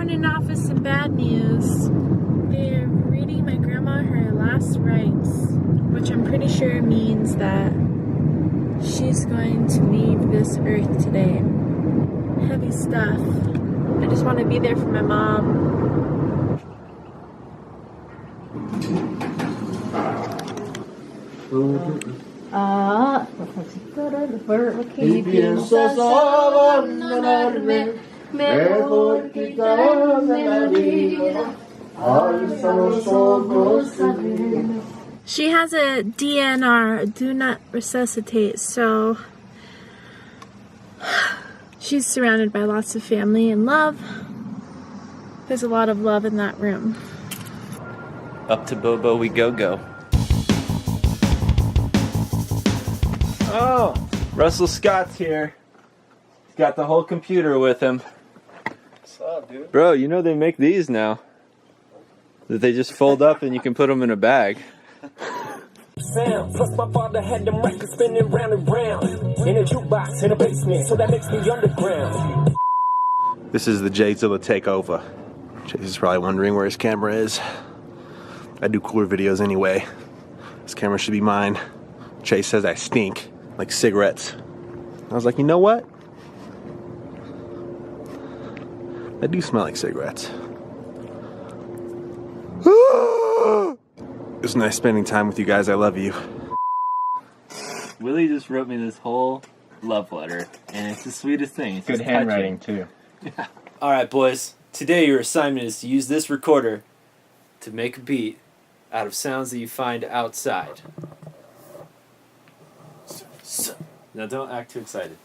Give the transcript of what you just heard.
Starting off with some bad news. They're reading my grandma her last rites, which I'm pretty sure means that she's going to leave this earth today. Heavy stuff. I just want to be there for my mom. Y piensas abandonarme, mejor quitarme la vida. Alza los ojos a ver. She has a DNR, do not resuscitate, so she's surrounded by lots of family and love. There's a lot of love in that room. Up to Bobo we go. Oh, Russell Scott's here. He's got the whole computer with him. What's up, dude? Bro, you know they make these now. That they just fold up and you can put them in a bag. Plus my father had them records spinning round and round in a jukebox in a basement, so that makes me underground. This is the Jayzilla takeover. Chase is probably wondering where his camera is. I do cooler videos anyway. This camera should be mine. Chase says I stink like cigarettes. I was like, you know what? I do smell like cigarettes. It was nice spending time with you guys. I love you. Willie just wrote me this whole love letter, and it's the sweetest thing. It's good just handwriting, touching. too. Yeah. Alright, boys. Today your assignment is to use this recorder to make a beat out of sounds that you find outside. Now don't act too excited.